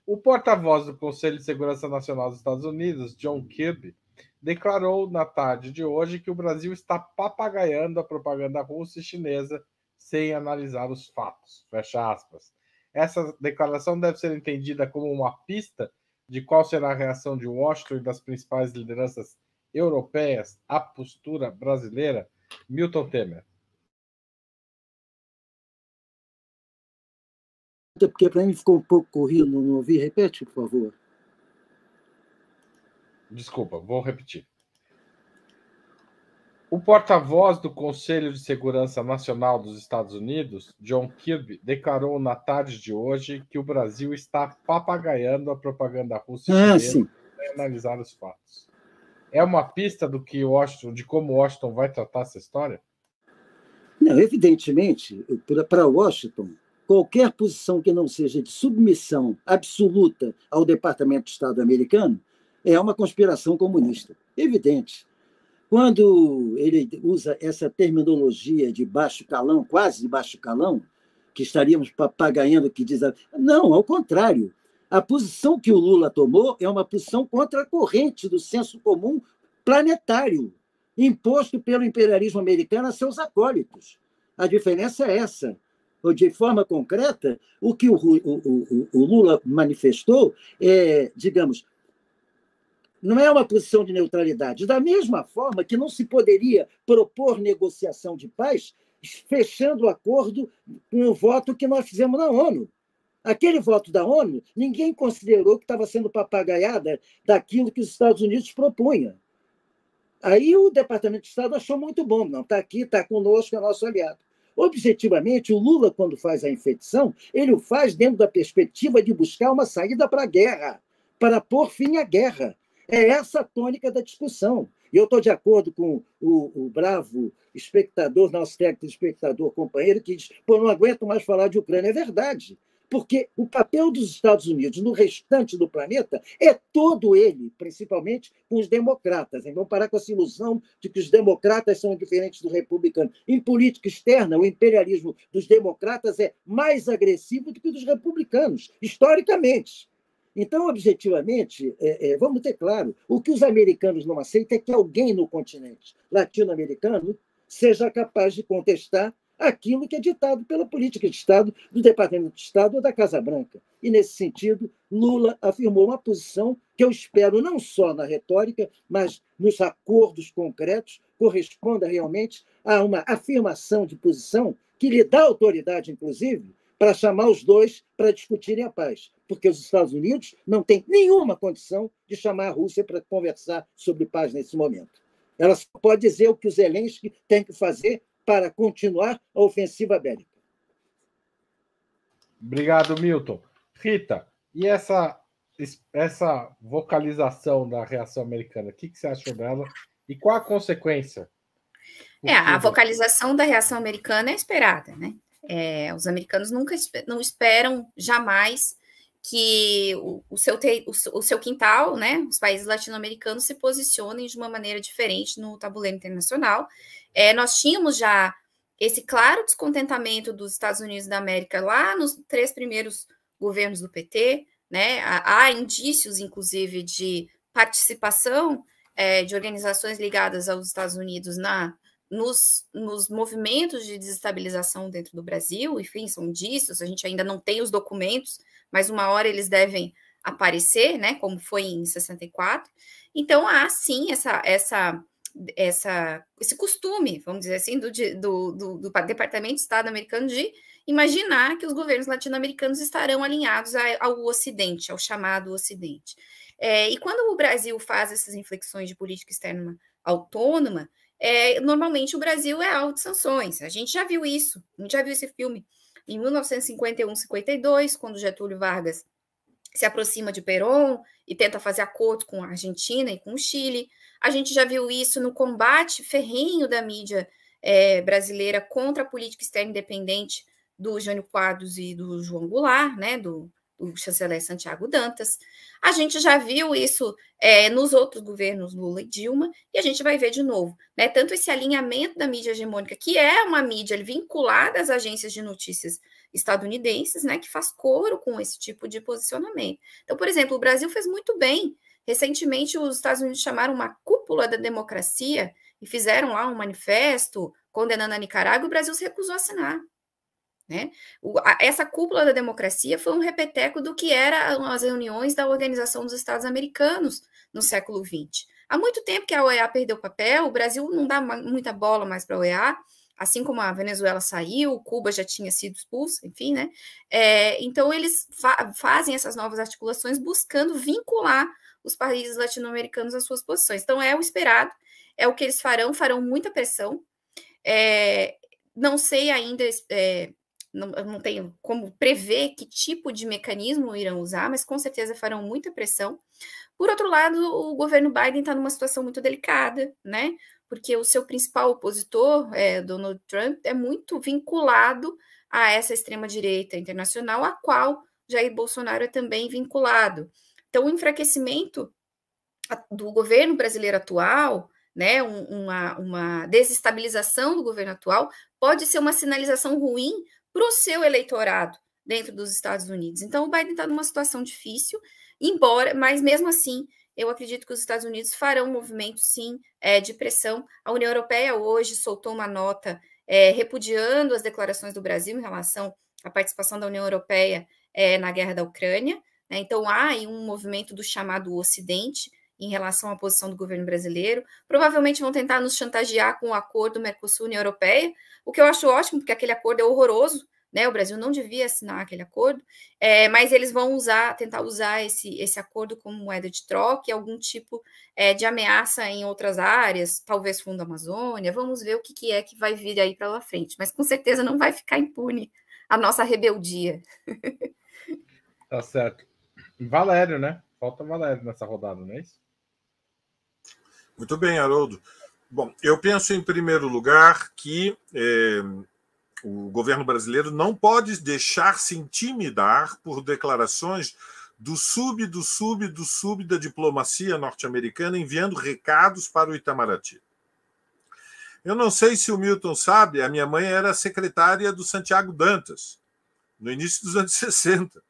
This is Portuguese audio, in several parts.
O porta-voz do Conselho de Segurança Nacional dos Estados Unidos, John Kirby, declarou na tarde de hoje que o Brasil está papagaiando a propaganda russa e chinesa sem analisar os fatos. Fecha aspas. Essa declaração deve ser entendida como uma pista de qual será a reação de Washington e das principais lideranças europeias à postura brasileira. Milton Temer. Porque para mim ficou um pouco corrido, não ouvi. Repete, por favor. Desculpa, vou repetir. O porta-voz do Conselho de Segurança Nacional dos Estados Unidos, John Kirby, declarou na tarde de hoje que o Brasil está papagaiando a propaganda russa e chinesa sem analisar os fatos. É uma pista do que Washington, de como Washington vai tratar essa história? Não, evidentemente, para Washington, qualquer posição que não seja de submissão absoluta ao Departamento de Estado americano é uma conspiração comunista. Evidente. Quando ele usa essa terminologia de baixo calão, quase de baixo calão, que estaríamos papagaiando, que diz... Não, ao contrário. A posição que o Lula tomou é uma posição contra a corrente do senso comum planetário, imposto pelo imperialismo americano a seus acólitos. A diferença é essa. Ou, de forma concreta, o que o Lula manifestou é, digamos, não é uma posição de neutralidade. Da mesma forma que não se poderia propor negociação de paz fechando o acordo com o voto que nós fizemos na ONU. Aquele voto da ONU, ninguém considerou que estava sendo papagaiada daquilo que os Estados Unidos propunha. Aí o Departamento de Estado achou muito bom. Não, está aqui, está conosco, é nosso aliado. Objetivamente, o Lula, quando faz a infecção, ele o faz dentro da perspectiva de buscar uma saída para a guerra, para pôr fim à guerra. É essa a tônica da discussão. E eu estou de acordo com o bravo espectador, nosso técnico espectador, companheiro, que diz: pô, não aguento mais falar de Ucrânia. É verdade, porque o papel dos Estados Unidos no restante do planeta é todo ele, principalmente com os democratas. Vamos parar com essa ilusão de que os democratas são diferentes do republicano. Em política externa, o imperialismo dos democratas é mais agressivo do que o dos republicanos, historicamente. Então, objetivamente, vamos ter claro, o que os americanos não aceitam é que alguém no continente latino-americano seja capaz de contestar aquilo que é ditado pela política de Estado, do Departamento de Estado ou da Casa Branca. E, nesse sentido, Lula afirmou uma posição que eu espero não só na retórica, mas nos acordos concretos, corresponda realmente a uma afirmação de posição que lhe dá autoridade, inclusive, para chamar os dois para discutirem a paz, porque os Estados Unidos não têm nenhuma condição de chamar a Rússia para conversar sobre paz nesse momento. Ela só pode dizer o que o Zelensky tem que fazer para continuar a ofensiva bélica. Obrigado, Milton. Rita, e essa vocalização da reação americana, o que você achou dela e qual a consequência? A vocalização da reação americana é esperada, né? Os americanos não esperam jamais que o seu quintal, né, os países latino-americanos se posicionem de uma maneira diferente no tabuleiro internacional. Nós tínhamos já esse claro descontentamento dos Estados Unidos da América lá nos 3 primeiros governos do PT, né? Há indícios, inclusive, de participação de organizações ligadas aos Estados Unidos nos movimentos de desestabilização dentro do Brasil. Enfim, são indícios, a gente ainda não tem os documentos, mas uma hora eles devem aparecer, né, como foi em 64. Então, há sim esse costume, vamos dizer assim, do Departamento de Estado americano de imaginar que os governos latino-americanos estarão alinhados ao Ocidente, ao chamado Ocidente. E quando o Brasil faz essas inflexões de política externa autônoma, normalmente o Brasil é alvo de sanções. A gente já viu isso, a gente já viu esse filme em 1951-52, quando Getúlio Vargas se aproxima de Perón e tenta fazer acordo com a Argentina e com o Chile. A gente já viu isso no combate ferrenho da mídia brasileira contra a política externa independente do Jânio Quadros e do João Goulart, né, do o chanceler Santiago Dantas. A gente já viu isso nos outros governos Lula e Dilma, e a gente vai ver de novo, né? Tanto esse alinhamento da mídia hegemônica, que é uma mídia vinculada às agências de notícias estadunidenses, né, que faz coro com esse tipo de posicionamento. Então, por exemplo, o Brasil fez muito bem. Recentemente, os Estados Unidos chamaram uma cúpula da democracia e fizeram lá um manifesto condenando a Nicarágua, e o Brasil se recusou a assinar. Né? Essa cúpula da democracia foi um repeteco do que eram as reuniões da Organização dos Estados Americanos no século XX. Há muito tempo que a OEA perdeu o papel, o Brasil não dá muita bola mais para a OEA, assim como a Venezuela saiu, Cuba já tinha sido expulsa, enfim, né? Então, eles fazem essas novas articulações buscando vincular os países latino-americanos às suas posições. Então, é o esperado, é o que eles farão muita pressão. Não sei ainda... não tenho como prever que tipo de mecanismo irão usar, mas com certeza farão muita pressão. Por outro lado, o governo Biden está numa situação muito delicada, né? Porque o seu principal opositor, Donald Trump, é muito vinculado a essa extrema-direita internacional, a qual Jair Bolsonaro é também vinculado. Então, o enfraquecimento do governo brasileiro atual, né, uma desestabilização do governo atual, pode ser uma sinalização ruim para o seu eleitorado dentro dos Estados Unidos. Então, o Biden está numa situação difícil, mas mesmo assim, eu acredito que os Estados Unidos farão um movimento, sim, de pressão. A União Europeia hoje soltou uma nota repudiando as declarações do Brasil em relação à participação da União Europeia na guerra da Ucrânia. Né? Então, há aí um movimento do chamado Ocidente em relação à posição do governo brasileiro. Provavelmente vão tentar nos chantagear com o acordo Mercosul-União Europeia, o que eu acho ótimo, porque aquele acordo é horroroso, né? O Brasil não devia assinar aquele acordo, mas eles vão tentar usar esse acordo como moeda de troca e algum tipo de ameaça em outras áreas, talvez Fundo Amazônia. Vamos ver o que é que vai vir aí pela frente, mas com certeza não vai ficar impune a nossa rebeldia. Tá certo. Valério, né? Falta Valério nessa rodada, não é isso? Muito bem, Haroldo. Bom, eu penso, em primeiro lugar, que o governo brasileiro não pode deixar-se intimidar por declarações do sub da diplomacia norte-americana enviando recados para o Itamaraty. Eu não sei se o Milton sabe, a minha mãe era secretária do Santiago Dantas, no início dos anos 60.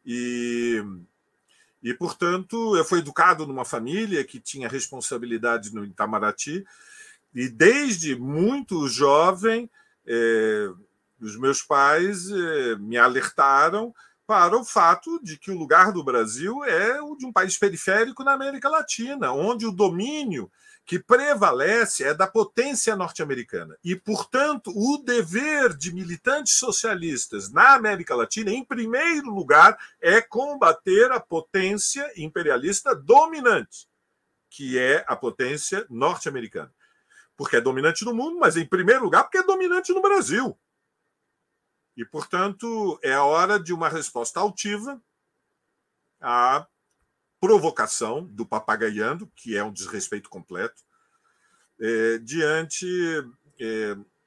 E, portanto, eu fui educado numa família que tinha responsabilidade no Itamaraty, e desde muito jovem, os meus pais me alertaram para o fato de que o lugar do Brasil é o de um país periférico na América Latina, onde o domínio que prevalece é da potência norte-americana. E, portanto, o dever de militantes socialistas na América Latina, em primeiro lugar, é combater a potência imperialista dominante, que é a potência norte-americana. Porque é dominante no mundo, mas, em primeiro lugar, porque é dominante no Brasil. E, portanto, é a hora de uma resposta altiva à provocação do papagaiando, que é um desrespeito completo, diante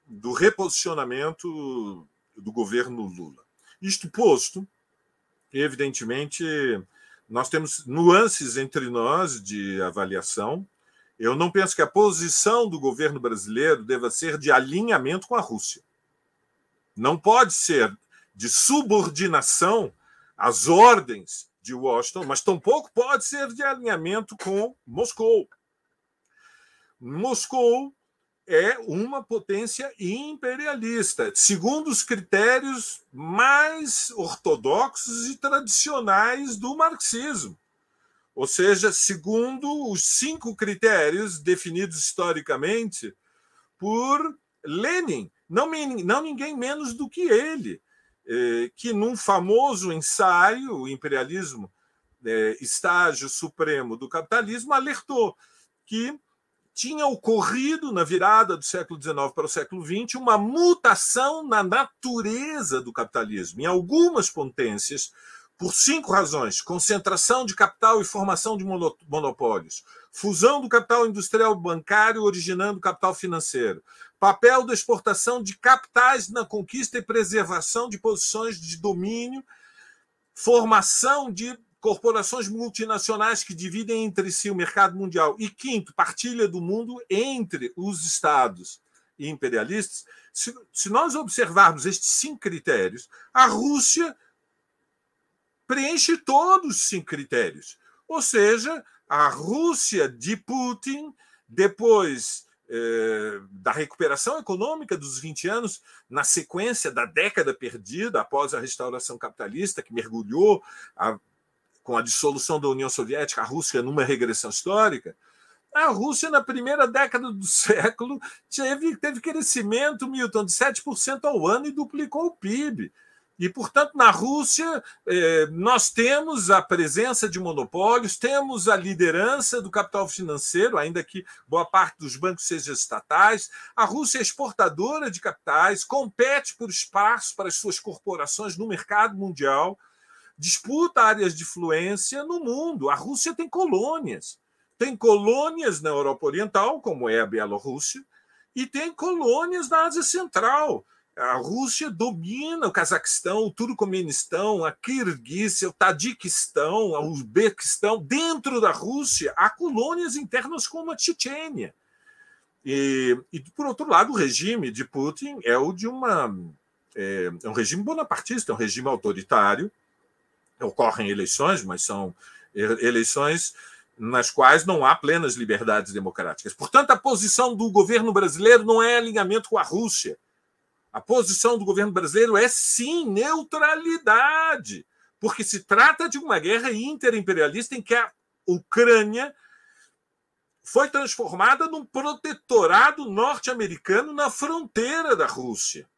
do reposicionamento do governo Lula. Isto posto, evidentemente, nós temos nuances entre nós de avaliação. Eu não penso que a posição do governo brasileiro deva ser de alinhamento com a Rússia. Não pode ser de subordinação às ordens de Washington, mas tampouco pode ser de alinhamento com Moscou. Moscou é uma potência imperialista, segundo os critérios mais ortodoxos e tradicionais do marxismo. Ou seja, segundo os 5 critérios definidos historicamente por Lenin, não ninguém menos do que ele, que num famoso ensaio, o Imperialismo, Estágio Supremo do Capitalismo, alertou que tinha ocorrido, na virada do século XIX para o século XX, uma mutação na natureza do capitalismo. Em algumas potências, por 5 razões: concentração de capital e formação de monopólios, fusão do capital industrial bancário originando capital financeiro, papel da exportação de capitais na conquista e preservação de posições de domínio formação de corporações multinacionais que dividem entre si o mercado mundial. E quinto, partilha do mundo entre os estados imperialistas. Se nós observarmos estes 5 critérios, a Rússia preenche todos os 5 critérios. Ou seja, a Rússia de Putin, depois da recuperação econômica dos 20 anos, na sequência da década perdida após a restauração capitalista, que mergulhou com a dissolução da União Soviética, a Rússia numa regressão histórica, a Rússia, na primeira década do século, teve crescimento, Milton, de 7% ao ano e duplicou o PIB. E, portanto, na Rússia, nós temos a presença de monopólios, temos a liderança do capital financeiro, ainda que boa parte dos bancos sejam estatais. A Rússia é exportadora de capitais, compete por espaço para as suas corporações no mercado mundial, disputa áreas de influência no mundo. A Rússia tem colônias. Tem colônias na Europa Oriental, como é a Bielorrússia, e tem colônias na Ásia Central. A Rússia domina o Cazaquistão, o Turcomenistão, a Quirguízia, o Tadiquistão, o Uzbequistão. Dentro da Rússia, há colônias internas como a Chechênia. E, por outro lado, o regime de Putin é o de é um regime bonapartista, é um regime autoritário. Ocorrem eleições, mas são eleições nas quais não há plenas liberdades democráticas. Portanto, a posição do governo brasileiro não é alinhamento com a Rússia. A posição do governo brasileiro é, sim, neutralidade, porque se trata de uma guerra interimperialista em que a Ucrânia foi transformada num protetorado norte-americano na fronteira da Rússia.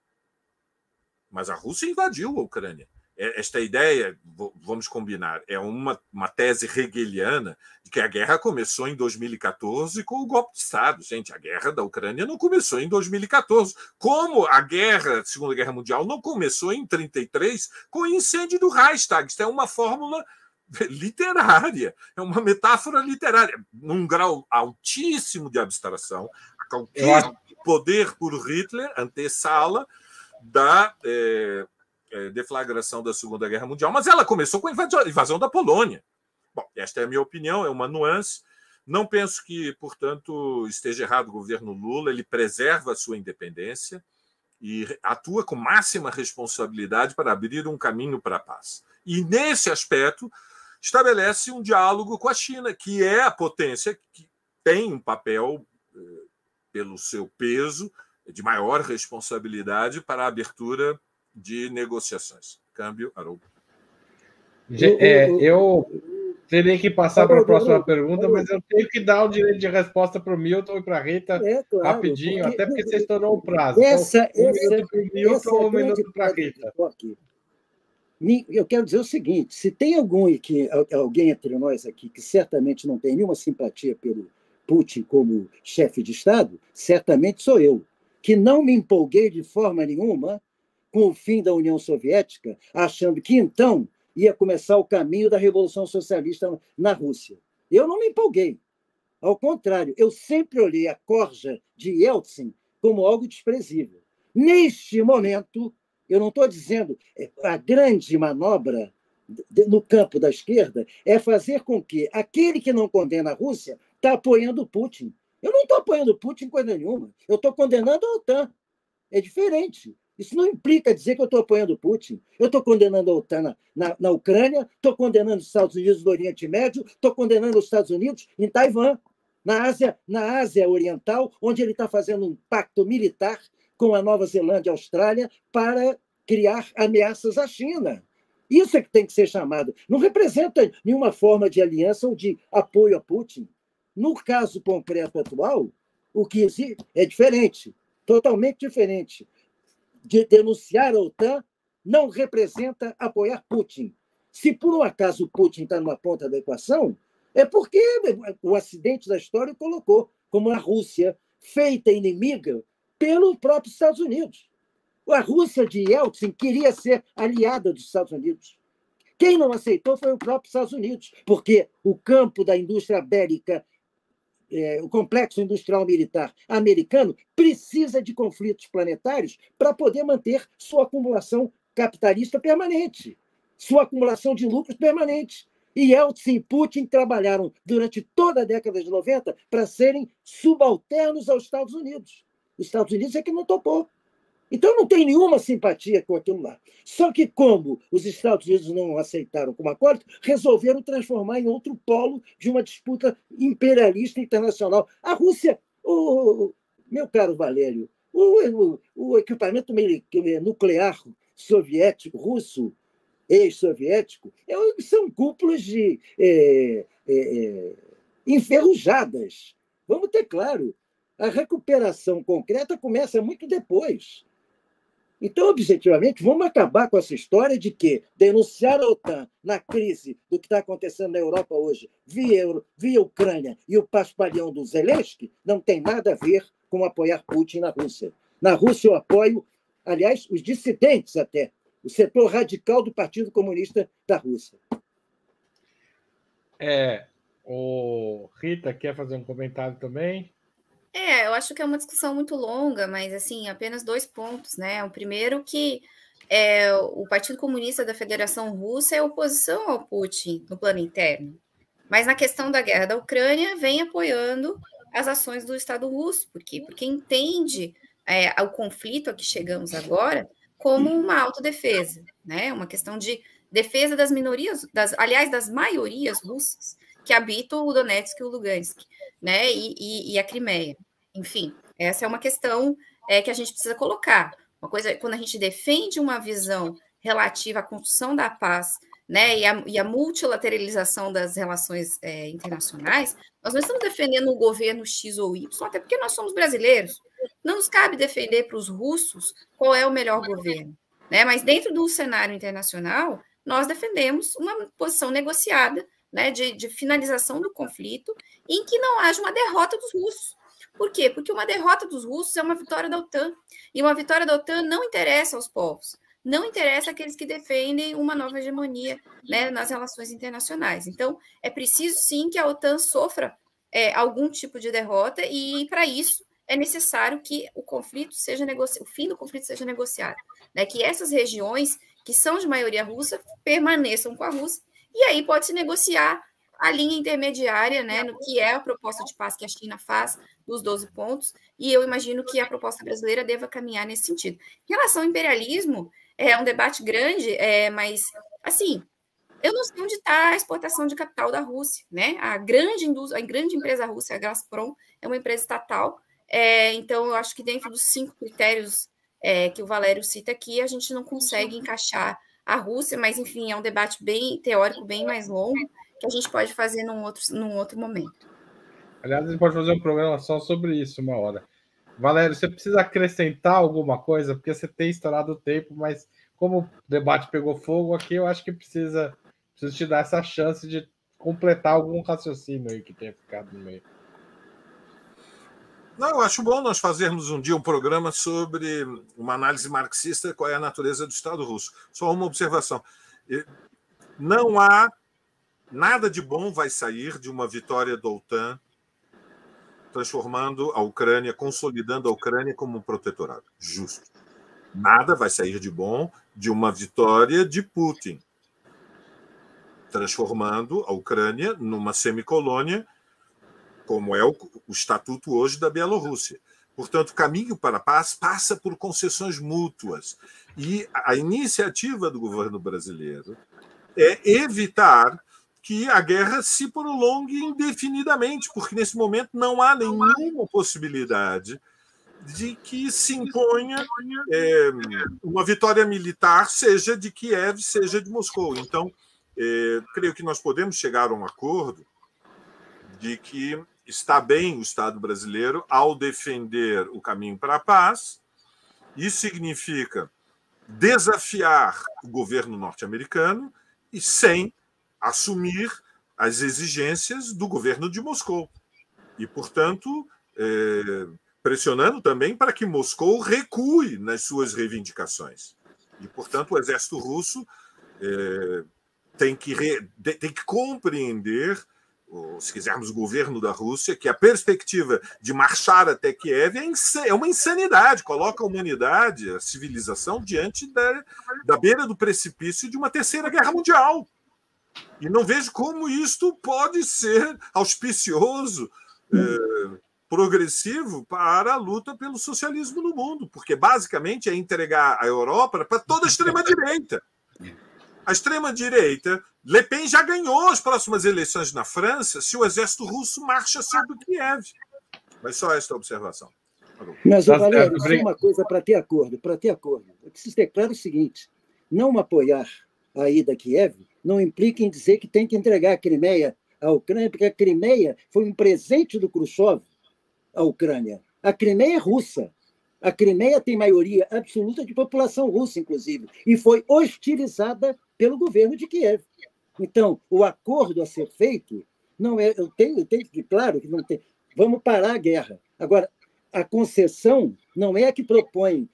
Mas a Rússia invadiu a Ucrânia. Esta ideia, vamos combinar, é uma tese hegeliana de que a guerra começou em 2014 com o golpe de Estado. Gente, a guerra da Ucrânia não começou em 2014. Como a Segunda Guerra Mundial não começou em 1933 com o incêndio do Reichstag. Isso é uma fórmula literária, é uma metáfora literária, num grau altíssimo de abstração. Qualquer poder por Hitler antessala da deflagração da Segunda Guerra Mundial, mas ela começou com a invasão da Polônia. Bom, esta é a minha opinião, é uma nuance. Não penso que, portanto, esteja errado o governo Lula, ele preserva a sua independência e atua com máxima responsabilidade para abrir um caminho para a paz. E, nesse aspecto, estabelece um diálogo com a China, que é a potência que tem um papel, pelo seu peso, de maior responsabilidade para a abertura de negociações. Câmbio, Haroldo. Eu teria que passar para a próxima pergunta, mas eu tenho que dar o direito de resposta para o Milton e para a Rita claro, rapidinho, até porque você estourou o prazo. Um minuto para o Milton, 1 minuto para a Rita. Eu quero dizer o seguinte, se tem alguém entre nós aqui que certamente não tem nenhuma simpatia pelo Putin como chefe de Estado, certamente sou eu, que não me empolguei de forma nenhuma com o fim da União Soviética, achando que então ia começar o caminho da Revolução Socialista na Rússia. Eu não me empolguei. Ao contrário, eu sempre olhei a corja de Yeltsin como algo desprezível. Neste momento, eu não estou dizendo a grande manobra no campo da esquerda é fazer com que aquele que não condena a Rússia está apoiando o Putin. Eu não estou apoiando o Putin coisa nenhuma. Eu estou condenando a OTAN. É diferente. Isso não implica dizer que eu estou apoiando o Putin. Eu estou condenando a OTAN na Ucrânia, estou condenando os Estados Unidos do Oriente Médio, estou condenando os Estados Unidos em Taiwan, na Ásia Oriental, onde ele está fazendo um pacto militar com a Nova Zelândia e a Austrália para criar ameaças à China. Isso é que tem que ser chamado. Não representa nenhuma forma de aliança ou de apoio a Putin. No caso concreto atual, o que existe é diferente, totalmente diferente. De denunciar a OTAN não representa apoiar Putin. Se por um acaso o Putin está numa ponta da equação, é porque o acidente da história o colocou como a Rússia feita inimiga pelo próprio Estados Unidos. A Rússia de Yeltsin queria ser aliada dos Estados Unidos. Quem não aceitou foi o próprio Estados Unidos, porque o campo da indústria bélica, o complexo industrial militar americano precisa de conflitos planetários para poder manter sua acumulação capitalista permanente. sua acumulação de lucros permanente. E Yeltsin e Putin trabalharam durante toda a década de 90 para serem subalternos aos Estados Unidos. Os Estados Unidos é que não topou. Então, não tem nenhuma simpatia com aquilo lá. Só que, como os Estados Unidos não aceitaram como acordo, resolveram transformar em outro polo de uma disputa imperialista internacional. A Rússia, meu caro Valério, o equipamento nuclear soviético, russo, ex-soviético, são cúpulas enferrujadas. Vamos ter claro, a recuperação concreta começa muito depois. Então, objetivamente, vamos acabar com essa história de que denunciar a OTAN na crise do que está acontecendo na Europa hoje, via Ucrânia e o paspalhão do Zelensky, não tem nada a ver com apoiar Putin na Rússia. Na Rússia eu apoio, aliás, os dissidentes até, o setor radical do Partido Comunista da Rússia. O Rita quer fazer um comentário também? Eu acho que é uma discussão muito longa, mas assim, apenas 2 pontos, né? O primeiro que o Partido Comunista da Federação Russa é oposição ao Putin no plano interno. Mas na questão da guerra da Ucrânia, vem apoiando as ações do Estado russo. Por quê? Porque entende o conflito a que chegamos agora como uma autodefesa, né? Uma questão de defesa das minorias, aliás, das maiorias russas que habitam o Donetsk e o Lugansk, né? E a Crimeia. Enfim, essa é uma questão que a gente precisa colocar. Uma coisa, quando a gente defende uma visão relativa à construção da paz, né, e a multilateralização das relações internacionais, nós não estamos defendendo o governo X ou Y, até porque nós somos brasileiros. Não nos cabe defender para os russos qual é o melhor governo, né? Mas dentro do cenário internacional, nós defendemos uma posição negociada, né, de finalização do conflito, em que não haja uma derrota dos russos. Por quê? Porque uma derrota dos russos é uma vitória da OTAN. E uma vitória da OTAN não interessa aos povos, não interessa àqueles que defendem uma nova hegemonia, né, nas relações internacionais. Então, é preciso, sim, que a OTAN sofra algum tipo de derrota, e, para isso, é necessário que o conflito seja o fim do conflito seja negociado, né, que essas regiões, que são de maioria russa, permaneçam com a Rússia, e aí pode-se negociar a linha intermediária, né, no que é a proposta de paz que a China faz, dos 12 pontos, e eu imagino que a proposta brasileira deva caminhar nesse sentido. Em relação ao imperialismo, é um debate grande, mas, assim, eu não sei onde está a exportação de capital da Rússia, né? A grande empresa russa, a Gazprom, é uma empresa estatal, então eu acho que dentro dos 5 critérios que o Valério cita aqui, a gente não consegue encaixar a Rússia, mas, enfim, é um debate bem teórico, bem mais longo, que a gente pode fazer num outro momento. Aliás, a gente pode fazer um programa só sobre isso uma hora. Valério, você precisa acrescentar alguma coisa, porque você tem estourado o tempo, mas como o debate pegou fogo aqui, eu acho que preciso te dar essa chance de completar algum raciocínio aí que tenha ficado no meio. Não, eu acho bom nós fazermos um dia um programa sobre uma análise marxista, qual é a natureza do Estado russo. Só uma observação. Não há nada de bom vai sair de uma vitória da OTAN transformando a Ucrânia, consolidando a Ucrânia como um protetorado. Justo. Nada vai sair de bom de uma vitória de Putin, transformando a Ucrânia numa semicolônia, como é o estatuto hoje da Bielorrússia. Portanto, o caminho para a paz passa por concessões mútuas. E a iniciativa do governo brasileiro é evitar que a guerra se prolongue indefinidamente, porque nesse momento não há nenhuma possibilidade de que se imponha uma vitória militar, seja de Kiev, seja de Moscou. Então, creio que nós podemos chegar a um acordo de que está bem o Estado brasileiro ao defender o caminho para a paz. Isso significa desafiar o governo norte-americano e sem assumir as exigências do governo de Moscou. E, portanto, pressionando também para que Moscou recue nas suas reivindicações. E, portanto, o exército russo tem que compreender se quisermos, o governo da Rússia, que a perspectiva de marchar até Kiev é uma insanidade, coloca a humanidade, a civilização, diante da beira do precipício de uma terceira guerra mundial. E não vejo como isto pode ser auspicioso, progressivo para a luta pelo socialismo no mundo, porque basicamente é entregar a Europa para toda a extrema-direita. A extrema-direita, Le Pen já ganhou as próximas eleições na França se o exército russo marcha sobre Kiev. Mas só esta observação. Mas, Valério, só uma coisa para ter acordo. Eu preciso ter claro o seguinte: não apoiar a ida a Kiev não implica em dizer que tem que entregar a Crimeia à Ucrânia, porque a Crimeia foi um presente do Khrushchev à Ucrânia. A Crimeia é russa. A Crimeia tem maioria absoluta de população russa, inclusive, e foi hostilizada pelo governo de Kiev. Então, o acordo a ser feito não é. Eu tenho que, claro, que não tem. Vamos parar a guerra. Agora, a concessão não é a que propõe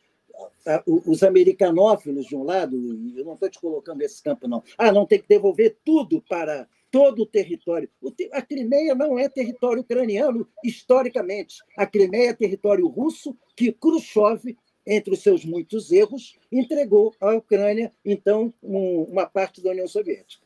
os americanófilos de um lado, e eu não estou te colocando nesse campo, não. Não tem que devolver tudo para todo o território. A Crimeia não é território ucraniano, historicamente. A Crimeia é território russo que Khrushchev, entre os seus muitos erros, entregou à Ucrânia, então, uma parte da União Soviética.